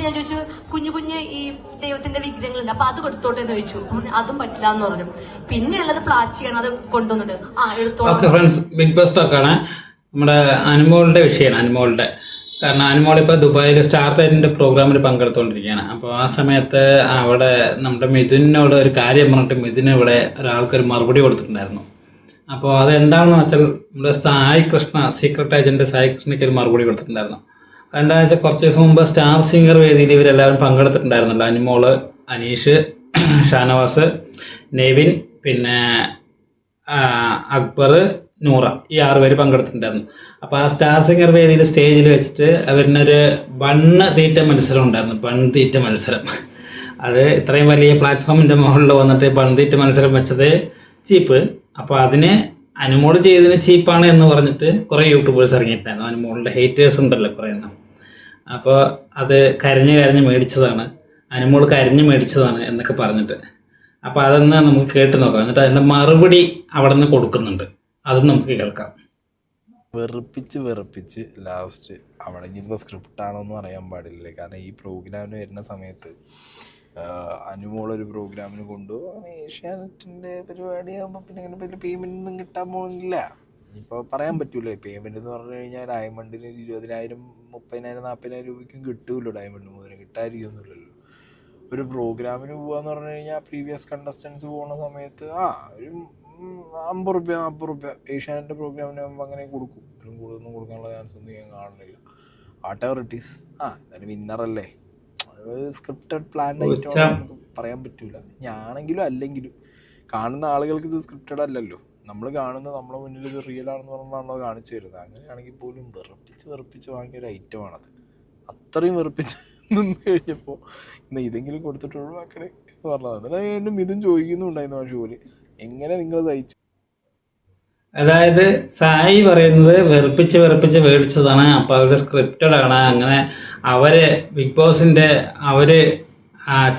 ഞാൻ ചോദിച്ചു കുഞ്ഞു കുഞ്ഞ് ഈ ദൈവത്തിന്റെ വിഗ്രഹങ്ങളുണ്ട്, അപ്പൊ അത് കൊടുത്തോട്ടെ എന്ന് ചോദിച്ചു. അതും പറ്റില്ല എന്ന് പറഞ്ഞു. പിന്നെയുള്ളത് പ്ലാച്ചിയാണ്, അത് കൊണ്ടുവന്നിട്ട് എടുത്തോളാം. ബിഗ് ബസ് ടോക്കാണ് നമ്മുടെ അനുമോളുടെ വിഷയമാണ്. അനുമോളുടെ കാരണം അനുമോൾ ഇപ്പോൾ ദുബായിൽ സ്റ്റാർ ടൈറ്റിൻ്റെ പ്രോഗ്രാമിൽ പങ്കെടുത്തുകൊണ്ടിരിക്കുകയാണ്. അപ്പോൾ ആ സമയത്ത് അവിടെ നമ്മുടെ മിഥുനോട് ഒരു കാര്യം പറഞ്ഞിട്ട് മിഥുന് ഇവിടെ ഒരാൾക്കൊരു മറുപടി കൊടുത്തിട്ടുണ്ടായിരുന്നു. അപ്പോൾ അതെന്താണെന്ന് വെച്ചാൽ നമ്മുടെ സായി കൃഷ്ണ, സീക്രട്ട് ഏജൻറ്റ് സായി കൃഷ്ണയ്ക്ക് ഒരു മറുപടി കൊടുത്തിട്ടുണ്ടായിരുന്നു. എന്താണെന്ന് വെച്ചാൽ കുറച്ച് ദിവസം മുമ്പ് സ്റ്റാർ സിംഗർ വേദിയിൽ ഇവരെല്ലാവരും പങ്കെടുത്തിട്ടുണ്ടായിരുന്നല്ലോ. അനുമോള്, അനീഷ്, ഷാനവാസ്, നെവിൻ, പിന്നെ അക്ബർ, നൂറ, ഈ 6 പേര് പങ്കെടുത്തിട്ടുണ്ടായിരുന്നു. അപ്പോൾ ആ സ്റ്റാർ സിംഗർ വേദിയിൽ സ്റ്റേജിൽ വെച്ചിട്ട് അവരിനൊരു ബണ്ണ് തീറ്റ മത്സരം ഉണ്ടായിരുന്നു. തീറ്റ മത്സരം, അത് ഇത്രയും വലിയ പ്ലാറ്റ്ഫോമിൻ്റെ മുകളിൽ വന്നിട്ട് തീറ്റ മത്സരം വെച്ചത് ചീപ്പ്. അപ്പോൾ അതിന് അനുമോൾ ചെയ്തതിന് ചീപ്പാണ് എന്ന് പറഞ്ഞിട്ട് കുറേ യൂട്യൂബേഴ്സ് ഇറങ്ങിയിട്ടുണ്ടായിരുന്നു. അനുമോളുടെ ഹേറ്റേഴ്സ് ഉണ്ടല്ലോ കുറേ എണ്ണം. അപ്പോൾ അത് കരഞ്ഞ് മേടിച്ചതാണ്, അനുമോൾ കരഞ്ഞ് മേടിച്ചതാണ് എന്നൊക്കെ പറഞ്ഞിട്ട്. അപ്പോൾ അതൊന്ന് നമുക്ക് കേട്ട് നോക്കാം. എന്നിട്ട് അതിൻ്റെ മറുപടി അവിടെ നിന്ന് കൊടുക്കുന്നുണ്ട്, അതും നമുക്ക് കേൾക്കാം. വെറുപ്പിച്ച് ലാസ്റ്റ് അവിടെ ഇനിയിപ്പോൾ സ്ക്രിപ്റ്റാണോ എന്ന് അറിയാൻ പാടില്ല. കാരണം ഈ പ്രോഗ്രാമിന് വരുന്ന സമയത്ത് അനുമോളൊരു പ്രോഗ്രാമിന് കൊണ്ടുപോകും, ഏഷ്യാനെറ്റിൻ്റെ പരിപാടിയാകുമ്പോൾ പിന്നെ ഇങ്ങനെ വലിയ പേയ്മെൻ്റ് ഒന്നും കിട്ടാൻ പോകുന്നില്ല. ഇപ്പോൾ പറയാൻ പറ്റൂലേ, പേയ്മെൻ്റ് എന്ന് പറഞ്ഞു കഴിഞ്ഞാൽ ഡയമണ്ടിന് 20,000, 30,000, 40,000 രൂപയ്ക്കും കിട്ടുമല്ലോ. ഡയമണ്ട് മുതൽ കിട്ടാതിരിക്കുന്നില്ലല്ലോ. ഒരു പ്രോഗ്രാമിന് പോകാന്ന് പറഞ്ഞു കഴിഞ്ഞാൽ പ്രീവിയസ് കണ്ടസ്റ്റൻസ് പോകുന്ന സമയത്ത് ഒരു 50 രൂപ 40 രൂപ ഏഷ്യാനെറ്റ് പ്രോഗ്രാമിനാകുമ്പോൾ അങ്ങനെ കൊടുക്കും. അതിലും കൂടുതലൊന്നും കൊടുക്കാനുള്ള ചാൻസ് ഒന്നും ഞാൻ കാണുന്നില്ല. വാട്ടെവർ ഇറ്റ് ഈസ്, എന്തായാലും വിന്നറല്ലേ. സ്ക്രിപ്റ്റഡ് പ്ലാൻ ആയിട്ട് നമുക്ക് പറയാൻ പറ്റൂല. ഞാനെങ്കിലും അല്ലെങ്കിലും കാണുന്ന ആളുകൾക്ക് ഇത് സ്ക്രിപ്റ്റഡ് അല്ലല്ലോ. നമ്മൾ കാണുന്നത് നമ്മളെ മുന്നിൽ ഇത് റിയൽ ആണെന്ന് പറഞ്ഞാണല്ലോ കാണിച്ചു തരുന്നത്. അങ്ങനെയാണെങ്കിൽ പോലും വെറുപ്പിച്ച് വാങ്ങിയ ഒരു ഐറ്റമാണത്. അത്രയും വെറുപ്പിച്ച് നിന്ന് കഴിഞ്ഞപ്പോൾ ഇതെങ്കിലും കൊടുത്തിട്ട് ഒഴിവാക്കണേ എന്ന് പറഞ്ഞത്. അതിൽ വീണ്ടും ഇതും ചോദിക്കുന്നുണ്ടായിരുന്നു ആ ഷോയിൽ, എങ്ങനെ നിങ്ങൾ തയ്ച്ചു. അതായത് സായി പറയുന്നത് വെറുപ്പിച്ച് മേടിച്ചതാണ്, അപ്പോൾ അവരുടെ സ്ക്രിപ്റ്റഡ് ആണ്. അങ്ങനെ അവർ ബിഗ് ബോസിൻ്റെ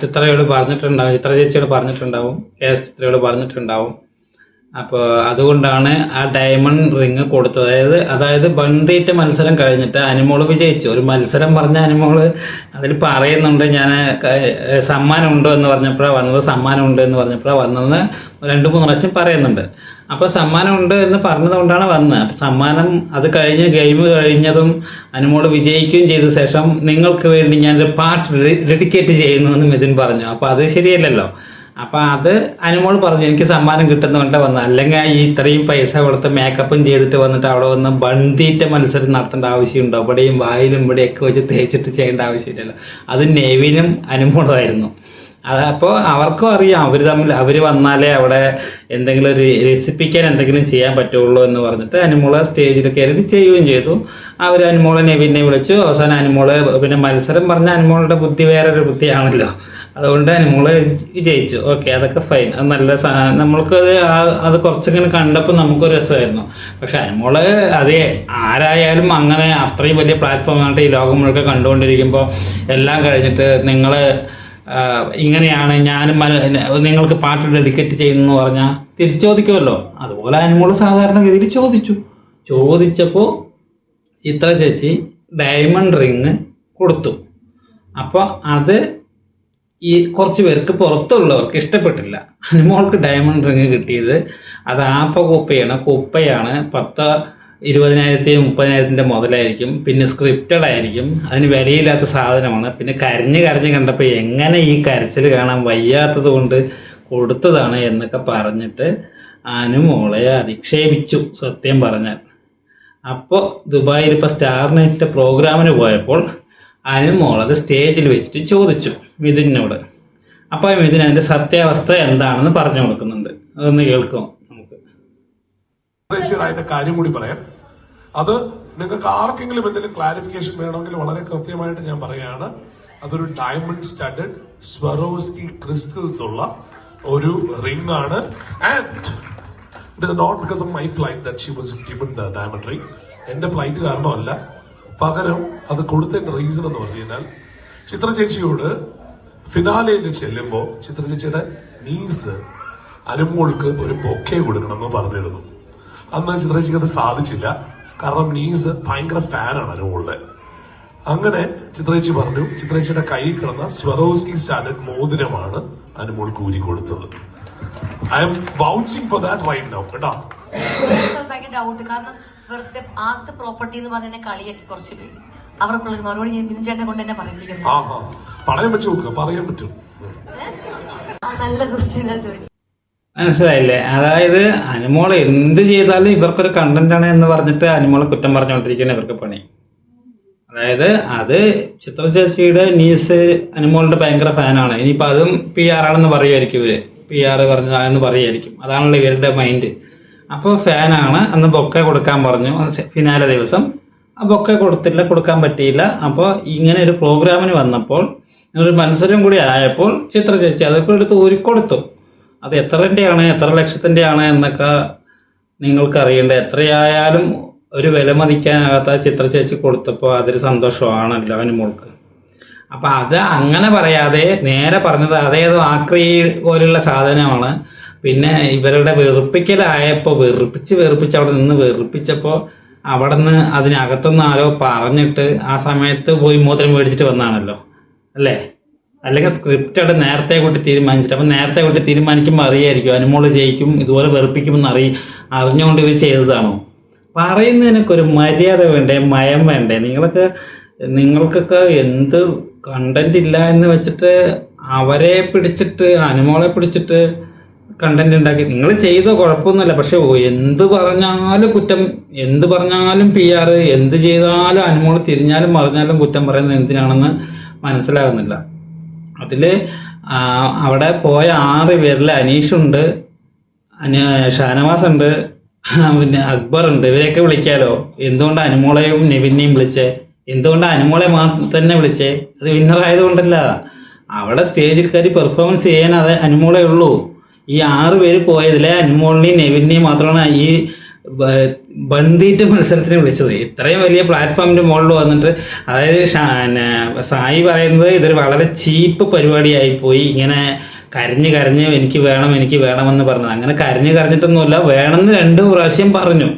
ചിത്രയോട് പറഞ്ഞിട്ടുണ്ടാവും, ചിത്ര ചേച്ചിയോട് പറഞ്ഞിട്ടുണ്ടാവും, ചിത്രയോട് പറഞ്ഞിട്ടുണ്ടാവും. അപ്പോൾ അതുകൊണ്ടാണ് ആ ഡയമണ്ട് റിങ് കൊടുത്തത്. അതായത് ബൺതീറ്റ മത്സരം കഴിഞ്ഞിട്ട് അനുമോള് വിജയിച്ചു. ഒരു മത്സരം പറഞ്ഞ അനുമോള് അതിൽ പറയുന്നുണ്ട്, ഞാൻ സമ്മാനം ഉണ്ടോ എന്ന് പറഞ്ഞപ്പോഴാണ് വന്നത്, സമ്മാനം ഉണ്ട് എന്ന് പറഞ്ഞപ്പോഴാണ് വന്നതെന്ന് 2-3 പ്രാവശ്യം പറയുന്നുണ്ട്. അപ്പോൾ സമ്മാനം ഉണ്ട് എന്ന് പറഞ്ഞതുകൊണ്ടാണ് വന്നത്. അപ്പോൾ സമ്മാനം അത് കഴിഞ്ഞ് ഗെയിം കഴിഞ്ഞതും അനുമോള് വിജയിക്കുകയും ചെയ്ത ശേഷം നിങ്ങൾക്ക് വേണ്ടി ഞാനൊരു പാട്ട് ഡെഡിക്കേറ്റ് ചെയ്യുന്നു എന്ന് മിഥുൻ പറഞ്ഞു. അപ്പോൾ അത് ശരിയല്ലല്ലോ. അപ്പോൾ അത് അനുമോൾ പറഞ്ഞു, എനിക്ക് സമ്മാനം കിട്ടുന്നതുകൊണ്ട് വന്നത്, അല്ലെങ്കിൽ ഈ ഇത്രയും പൈസ കൊടുത്ത് മേക്കപ്പും ചെയ്തിട്ട് വന്നിട്ട് അവിടെ വന്ന് ബൺതീറ്റ മത്സരം നടത്തേണ്ട ആവശ്യമുണ്ടോ? അവിടെയും വായിലും ഇവിടെയൊക്കെ വെച്ച് തേച്ചിട്ട് ചെയ്യേണ്ട ആവശ്യമില്ലല്ലോ. അത് നെവിനും അനുമോളുമായിരുന്നു. അതപ്പോൾ അവർക്കും അറിയാം, അവർ വന്നാലേ അവിടെ എന്തെങ്കിലും ഒരു രസിപ്പിക്കാൻ എന്തെങ്കിലും ചെയ്യാൻ പറ്റുള്ളൂ എന്ന് പറഞ്ഞിട്ട് അനുമോളെ സ്റ്റേജിൽ കയറി ചെയ്യുകയും ചെയ്തു. അവർ അനുമോളെ നെവിനെ വിളിച്ചു. അവസാനം അനുമോള് പിന്നെ മത്സരം പറഞ്ഞ അനുമോളുടെ ബുദ്ധി വേറൊരു ബുദ്ധിയാണല്ലോ, അതുകൊണ്ട് അനുമോള് വിജയിച്ചു. ഓക്കെ, അതൊക്കെ ഫൈൻ, അത് നല്ല നമ്മൾക്കത് അത് കുറച്ചിങ്ങനെ കണ്ടപ്പോൾ നമുക്കൊരു രസമായിരുന്നു. പക്ഷെ അനുമോള് അത് ആരായാലും അങ്ങനെ അത്രയും വലിയ പ്ലാറ്റ്ഫോം ആയിട്ട് ഈ ലോകം മുഴുവൻ കണ്ടുകൊണ്ടിരിക്കുമ്പോൾ എല്ലാം കഴിഞ്ഞിട്ട് നിങ്ങൾ ഇങ്ങനെയാണ് നിങ്ങൾക്ക് പാട്ട് ഡെഡിക്കേറ്റ് ചെയ്യുന്നു പറഞ്ഞാൽ തിരിച്ചു ചോദിക്കുമല്ലോ. അതുപോലെ അനുമോള് സാധാരണഗതിയിൽ ചോദിച്ചപ്പോൾ ചിത്ര ചേച്ചി ഡയമണ്ട് റിങ് കൊടുത്തു. അപ്പോൾ അത് ഈ കുറച്ച് പേർക്ക് പുറത്തുള്ളവർക്ക് ഇഷ്ടപ്പെട്ടില്ല. അനുമോൾക്ക് ഡയമണ്ട് റിങ് കിട്ടിയത് അത് കുപ്പയാണ്. 10, 20,000, 30,000 മുതലായിരിക്കും. പിന്നെ സ്ക്രിപ്റ്റഡ് ആയിരിക്കും, അതിന് വിലയില്ലാത്ത സാധനമാണ്. പിന്നെ കരഞ്ഞ് കണ്ടപ്പോൾ എങ്ങനെ ഈ കരച്ചിൽ കാണാൻ വയ്യാത്തത് കൊണ്ട് കൊടുത്തതാണ് എന്നൊക്കെ പറഞ്ഞിട്ട് അനുമോളെ അധിക്ഷേപിച്ചു സത്യം പറഞ്ഞാൽ. അപ്പോൾ ദുബായിൽ ഇപ്പോൾ സ്റ്റാർ നൈറ്റ് പ്രോഗ്രാമിന് പോയപ്പോൾ അനുമോളത് സ്റ്റേജിൽ വെച്ചിട്ട് ചോദിച്ചു മിഥുനോട്. അപ്പോൾ മിഥുൻ അതിൻ്റെ സത്യാവസ്ഥ എന്താണെന്ന് പറഞ്ഞു കൊടുക്കുന്നുണ്ട്, അതൊന്ന് കേൾക്കാം നമുക്ക്. കാര്യം കൂടി പറയാം. അത് നിങ്ങൾക്ക് ആർക്കെങ്കിലും എന്തെങ്കിലും ക്ലാരിഫിക്കേഷൻ വേണമെങ്കിൽ വളരെ കൃത്യമായിട്ട് ഞാൻ പറയാണ്. അതൊരു ഡയമണ്ട് സ്റ്റഡഡ് സ്വറോസ്കി ക്രിസ്റ്റൽസ് ഉള്ള ഒരു റിംഗ് ആണ്. And it is not because of my plight that she was given the diamond ring. എന്റെ പ്ലൈറ്റ് കാരണമല്ല, പകരം അത് കൊടുത്തതിന്റെ റീസൺ എന്ന് പറഞ്ഞു കഴിഞ്ഞാൽ ചിത്ര ചേച്ചിയോട് ഫിനാലയിൽ ചെല്ലുമ്പോ ചിത്ര ചേച്ചിയുടെ നീസ് അനുമോൾക്ക് ഒരു ബൊക്കെ കൊടുക്കണമെന്ന് പറഞ്ഞിരുന്നു. അന്ന് ചിത്ര ചേച്ചിക്ക് അത് സാധിച്ചില്ല, കാരണം നീസ് ഭയങ്കര ഫാനാണ് അനുമോളുടെ. അങ്ങനെ ചിത്രേച്ചി പറഞ്ഞു, ചിത്രേച്ചിയുടെ കൈ കിടന്ന സ്വറോസ്കി സ്റ്റാൻഡേർഡ് മോതിരമാണ് അനുമോൾക്ക് ഊരി കൊടുത്തത്. I'm vouching for that right now കേട്ടോ. ഭയങ്കര ഡൗട്ട്, കാരണം വെറുതെ ആർട്ട് പ്രോപ്പർട്ടി എന്ന് പറഞ്ഞ കളിയാക്കി കുറച്ച് പേര്. അവർക്കുള്ളൊരു മറുപടി ഞാൻ ബിനു ചേട്ടനെ കൊണ്ട് തന്നെ പറയിപ്പിക്കുന്നത്. പറയാൻ പറ്റും, പറയാൻ പറ്റും. നല്ല ക്വസ്റ്റ്യനാ ചോദിച്ചത്. മനസ്സിലായില്ലേ? അതായത് അനുമോള് എന്ത് ചെയ്താലും ഇവർക്കൊരു കണ്ടന്റ് ആണ് എന്ന് പറഞ്ഞിട്ട് അനുമോളെ കുറ്റം പറഞ്ഞുകൊണ്ടിരിക്കുന്ന ഇവർക്ക് പണി. അതായത് അത് ചിത്ര ചേച്ചിയുടെ നീസ് അനുമോളുടെ ഭയങ്കര ഫാനാണ്. ഇനിയിപ്പോൾ അതും PR ആണെന്ന് പറയുമായിരിക്കും, ഇവര് PR പറഞ്ഞതാണെന്ന് പറയുമായിരിക്കും. അതാണല്ലോ ഇവരുടെ മൈൻഡ്. അപ്പോൾ ഫാനാണ്. അന്ന് ബൊക്കെ കൊടുക്കാൻ പറഞ്ഞു ഫിനാലെ ദിവസം. ആ ബൊക്കെ കൊടുക്കാൻ പറ്റിയില്ല. അപ്പോൾ ഇങ്ങനെ ഒരു പ്രോഗ്രാമിന് വന്നപ്പോൾ ഒരു മത്സരം കൂടി ആയപ്പോൾ ചിത്ര ചേച്ചി അതൊക്കെ എടുത്ത് ഊരിക്കൊടുത്തു. അത് എത്രൻ്റെയാണ്, എത്ര ലക്ഷത്തിൻ്റെയാണ് എന്നൊക്കെ നിങ്ങൾക്ക് അറിയേണ്ട. എത്രയായാലും ഒരു വില മതിക്കാനാകാത്ത ചിത്ര ചേച്ചി കൊടുത്തപ്പോൾ അതൊരു സന്തോഷമാണല്ലോ അനുമോൾക്ക്. അപ്പം അത് അങ്ങനെ പറയാതെ നേരെ പറഞ്ഞത് അതേതോ ആക്രി പോലുള്ള സാധനമാണ്. പിന്നെ ഇവരുടെ വെറുപ്പിക്കലായപ്പോൾ വെറുപ്പിച്ച് അവിടെ നിന്ന് വെറുപ്പിച്ചപ്പോൾ അവിടെ നിന്ന് അതിനകത്തുനിന്ന് ആരോ പറഞ്ഞിട്ട് ആ സമയത്ത് പോയി മോതിരം മേടിച്ചിട്ട് വന്നാണല്ലോ അല്ലേ? അല്ലെങ്കിൽ സ്ക്രിപ്റ്റ് നേരത്തെ കൂട്ടി തീരുമാനിച്ചിട്ട്. അപ്പം നേരത്തെ കൂട്ടി തീരുമാനിക്കുമ്പോൾ അറിയായിരിക്കും അനുമോള് ജയിക്കും, ഇതുപോലെ വെറുപ്പിക്കുമെന്ന് അറിഞ്ഞുകൊണ്ട് ഇവർ ചെയ്തതാണോ? പറയുന്നതിനൊക്കെ ഒരു മര്യാദ വേണ്ടേ, മയം വേണ്ടേ? നിങ്ങൾക്കൊക്കെ എന്ത് കണ്ടന്റ് ഇല്ല എന്ന് വെച്ചിട്ട് അവരെ പിടിച്ചിട്ട് അനുമോളെ പിടിച്ചിട്ട് കണ്ടന്റ് ഉണ്ടാക്കി നിങ്ങൾ ചെയ്തോ കുഴപ്പമൊന്നുമില്ല. പക്ഷെ എന്ത് പറഞ്ഞാലും കുറ്റം, എന്ത് പറഞ്ഞാലും PR, എന്ത് ചെയ്താലും അനുമോള് തിരിഞ്ഞാലും മറിഞ്ഞാലും കുറ്റം പറയുന്നത് എന്തിനാണെന്ന് മനസ്സിലാകുന്നില്ല. അതിൽ അവിടെ പോയ 6 പേരിൽ അനീഷുണ്ട്, ഷാനവാസ് ഉണ്ട്, പിന്നെ അക്ബർ ഉണ്ട്. ഇവരെയൊക്കെ വിളിക്കാലോ. എന്തുകൊണ്ട് അനുമോളെയും നെവിനെയും വിളിച്ചേ? എന്തുകൊണ്ട് അനുമോളെ തന്നെ വിളിച്ചേ? അത് വിന്നർ ആയതുകൊണ്ടല്ല. അവിടെ സ്റ്റേജിൽ കയറി പെർഫോമൻസ് ചെയ്യാൻ അത് അനുമോളേ ഉള്ളൂ. ഈ 6 പേര് പോയതിലെ അനുമോളിനെയും നെവിനെയും മാത്രമാണ് ഈ ബന്ധിയിട്ട് മത്സരത്തിന് വിളിച്ചത്. ഇത്രയും വലിയ പ്ലാറ്റ്ഫോമിൻ്റെ മുകളിൽ വന്നിട്ട്, അതായത് സായി പറയുന്നത് ഇതൊരു വളരെ ചീപ്പ് പരിപാടിയായിപ്പോയി. ഇങ്ങനെ കരഞ്ഞ് എനിക്ക് വേണമെന്ന് പറഞ്ഞത്. അങ്ങനെ കരഞ്ഞിട്ടൊന്നുമില്ല, വേണമെന്ന് 2 പ്രാവശ്യം പറഞ്ഞു.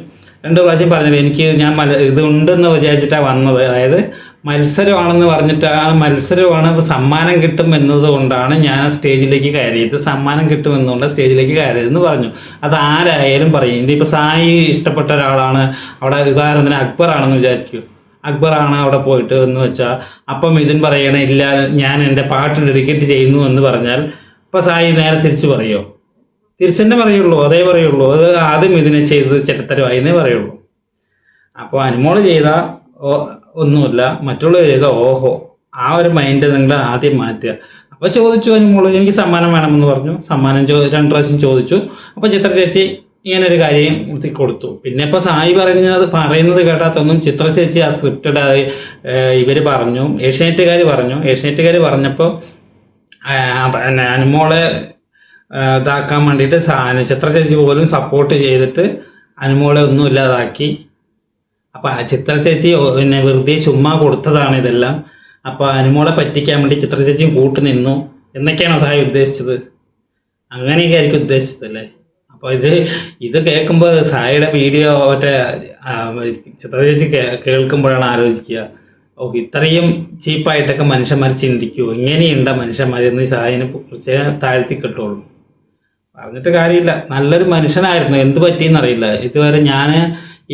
എനിക്ക് ഞാൻ ഇത് ഉണ്ടെന്ന് വിചാരിച്ചിട്ടാണ് വന്നത്. അതായത് മത്സരമാണെന്ന് പറഞ്ഞിട്ടാണ്, മത്സരമാണ്, സമ്മാനം കിട്ടും എന്നതുകൊണ്ടാണ് ഞാൻ സ്റ്റേജിലേക്ക് കയറിയത്, സമ്മാനം കിട്ടും എന്നുകൊണ്ട് സ്റ്റേജിലേക്ക് കയറിയതെന്ന് പറഞ്ഞു. അത് ആരായാലും പറയും. ഇതിപ്പോൾ സായി ഇഷ്ടപ്പെട്ട ഒരാളാണ്, അവിടെ ഉദാഹരണത്തിന് അക്ബറാണെന്ന് വിചാരിക്കൂ. അക്ബറാണ് അവിടെ പോയിട്ട് എന്ന് വെച്ചാൽ അപ്പം ഇതിൻ പറയണേ ഇല്ല ഞാൻ എൻ്റെ പാട്ട് ഡെഡിക്കേറ്റ് ചെയ്യുന്നു എന്ന് പറഞ്ഞാൽ അപ്പോൾ സായി നേരെ തിരിച്ച് പറയുമോ? തിരിച്ചെന്നെ പറയുള്ളൂ, അതേ പറയുള്ളൂ. അത് ആദ്യം ഇതിനെ ചെയ്ത് ചെറ്റത്തരമായി എന്നേ പറയുള്ളൂ. അപ്പോൾ അനുമോള് ചെയ്ത ഒന്നുമില്ല, മറ്റുള്ളവർ ചെയ്ത ഓഹോ, ആ ഒരു മൈൻഡ് നിങ്ങൾ ആദ്യം മാറ്റുക. അപ്പോൾ ചോദിച്ചു അനുമോള് എനിക്ക് സമ്മാനം വേണമെന്ന് പറഞ്ഞു. സമ്മാനം 2 പ്രാവശ്യം ചോദിച്ചു. അപ്പോൾ ചിത്ര ചേച്ചി ഇങ്ങനെ ഒരു കാര്യം കൊടുത്തു. പിന്നെ ഇപ്പോൾ സായി പറയുന്നത് കേട്ടാത്തൊന്നും ചിത്ര ചേച്ചി ആ സ്ക്രിപ്റ്റഡ് ഇവർ പറഞ്ഞു, ഏഷ്യാനെറ്റുകാർ പറഞ്ഞപ്പോൾ അനുമോളെ ഇതാക്കാൻ വേണ്ടിയിട്ട് ചിത്ര ചേച്ചി പോലും സപ്പോർട്ട് ചെയ്തിട്ട് അനുമോളെ ഒന്നും ഇല്ലാതാക്കി. അപ്പോൾ ചിത്ര ചേച്ചി പിന്നെ വെറുതെ ചുമ്മാ കൊടുത്തതാണ് ഇതെല്ലാം. അപ്പോൾ അനുമോളെ പറ്റിക്കാൻ വേണ്ടി ചിത്ര ചേച്ചിയും കൂട്ടു നിന്നു എന്നൊക്കെയാണോ സായി ഉദ്ദേശിച്ചത്? അങ്ങനെയൊക്കെ ആയിരിക്കും ഉദ്ദേശിച്ചതല്ലേ? അപ്പോൾ ഇത് കേൾക്കുമ്പോൾ സായിയുടെ വീഡിയോ ചിത്ര ചേച്ചി കേൾക്കുമ്പോഴാണ് ആലോചിക്കുക, ഇത്രയും ചീപ്പായിട്ടൊക്കെ മനുഷ്യന്മാർ ചിന്തിക്കുമോ, ഇങ്ങനെയുണ്ട മനുഷ്യന്മാരെന്ന് സായിനെ കുറിച്ച് താഴ്ത്തി കിട്ടുള്ളൂ. പറഞ്ഞിട്ട് കാര്യമില്ല. നല്ലൊരു മനുഷ്യനായിരുന്നു, എന്ത് പറ്റിയെന്നറിയില്ല. ഇതുവരെ ഞാൻ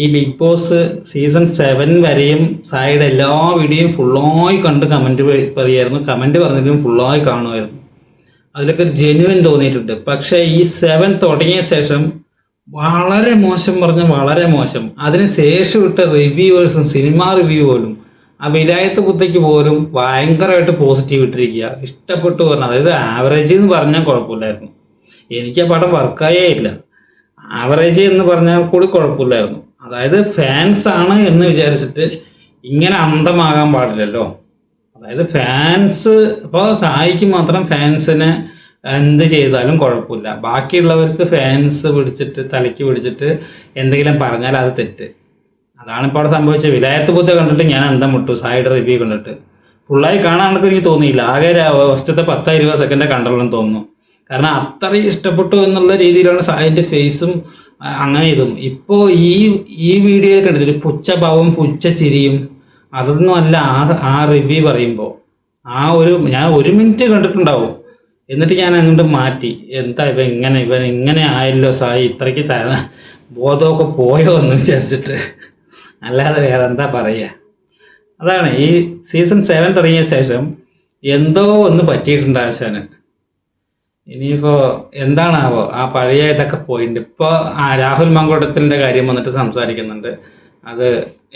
ഈ ബിഗ് ബോസ് സീസൺ 7 വരെയും സായിയുടെ എല്ലാ വീഡിയോയും ഫുള്ളായി കണ്ട് കമൻറ്റ് പറയുമായിരുന്നു. കമൻറ്റ് പറഞ്ഞിട്ടും ഫുള്ളായി കാണുമായിരുന്നു. അതിലൊക്കെ ഒരു ജെന്യുവൻ തോന്നിയിട്ടുണ്ട്. പക്ഷേ ഈ 7 തുടങ്ങിയ ശേഷം വളരെ മോശം, വളരെ മോശം. അതിന് ശേഷം ഇട്ട റിവ്യൂവേഴ്സും സിനിമ റിവ്യൂ പോലും ആ വിലായത്ത് കുത്തയ്ക്ക് പോലും ഭയങ്കരമായിട്ട് പോസിറ്റീവ് ഇട്ടിരിക്കുക. ഇഷ്ടപ്പെട്ടു പറഞ്ഞു. അതായത് ആവറേജ് എന്ന് പറഞ്ഞാൽ കുഴപ്പമില്ലായിരുന്നു. എനിക്ക് ആ പടം വർക്കായേ ഇല്ല. ആവറേജ് എന്ന് പറഞ്ഞാൽ കൂടി കുഴപ്പമില്ലായിരുന്നു. അതായത് ഫാൻസ് ആണ് എന്ന് വിചാരിച്ചിട്ട് ഇങ്ങനെ അന്തമാകാൻ പാടില്ലല്ലോ. അതായത് ഫാൻസ്, ഇപ്പോൾ സായിക്ക് മാത്രം ഫാൻസിന് എന്ത് ചെയ്താലും കുഴപ്പമില്ല, ബാക്കിയുള്ളവർക്ക് ഫാൻസ് തലയ്ക്ക് പിടിച്ചിട്ട് എന്തെങ്കിലും പറഞ്ഞാൽ അത് തെറ്റ്. അതാണിപ്പോൾ അവിടെ സംഭവിച്ചത്. വിലായത്ത് ബുദ്ധ കണ്ടിട്ട് ഞാൻ അന്തം വിട്ടു. സായിയുടെ റിവ്യൂ കണ്ടിട്ട് ഫുള്ളായി കാണാനൊക്കെ എനിക്ക് തോന്നിയില്ല. ആകെ ഫസ്റ്റത്തെ 10-20 സെക്കൻഡ് കണ്ടുള്ളൂ തോന്നുന്നു. കാരണം അത്രയും ഇഷ്ടപ്പെട്ടു എന്നുള്ള രീതിയിലാണ് സായിൻ്റെ ഫേസും അങ്ങനെ ഇതും. ഇപ്പോൾ ഈ വീഡിയോയിൽ കണ്ടിട്ട് പുച്ഛഭാവം, പുച്ഛ ചിരിയും, അതൊന്നും അല്ല ആ റിവ്യൂ പറയുമ്പോൾ. ഞാൻ 1 മിനിറ്റ് കണ്ടിട്ടുണ്ടാവും, എന്നിട്ട് ഞാൻ അങ്ങോട്ട് മാറ്റി. എന്താ ഇവൻ ഇങ്ങനെ ആയല്ലോ സായി, ഇത്രയ്ക്ക് ബോധമൊക്കെ പോയോ എന്ന് വിചാരിച്ചിട്ട്. അല്ലാതെ വേറെ എന്താ പറയുക. അതാണ് ഈ സീസൺ 7 തുടങ്ങിയ ശേഷം എന്തോ ഒന്ന് പറ്റിയിട്ടുണ്ട് ആശാന്. ഇനിയിപ്പോൾ എന്താണാവോ, ആ പഴയ ഇതൊക്കെ പോയിട്ടുണ്ട്. ഇപ്പോൾ രാഹുൽ മങ്കോട്ടത്തിൻ്റെ കാര്യം വന്നിട്ട് സംസാരിക്കുന്നുണ്ട്. അത്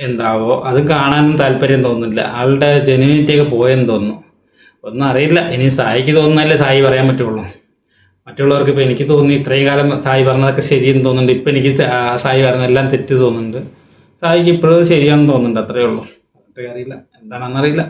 എന്താവോ, അത് കാണാനും താല്പര്യം തോന്നുന്നില്ല. ആളുടെ ജെന്യൂനിറ്റിയൊക്കെ പോയെന്ന് തോന്നുന്നു. ഒന്നും അറിയില്ല. ഇനി സായിക്ക് തോന്നുന്നല്ലേ സായി പറയാൻ പറ്റുള്ളൂ. മറ്റുള്ളവർക്ക് ഇപ്പോൾ എനിക്ക് തോന്നി ഇത്രയും കാലം സായി പറഞ്ഞതൊക്കെ ശരിയെന്ന് തോന്നുന്നുണ്ട്. ഇപ്പം എനിക്ക് സായി പറഞ്ഞതെല്ലാം തെറ്റ് തോന്നുന്നുണ്ട്. സായിക്ക് ഇപ്പോഴും ശരിയാണെന്ന് തോന്നുന്നുണ്ട്. അത്രയേ ഉള്ളൂ. അറിയില്ല, എന്താണെന്നറിയില്ല.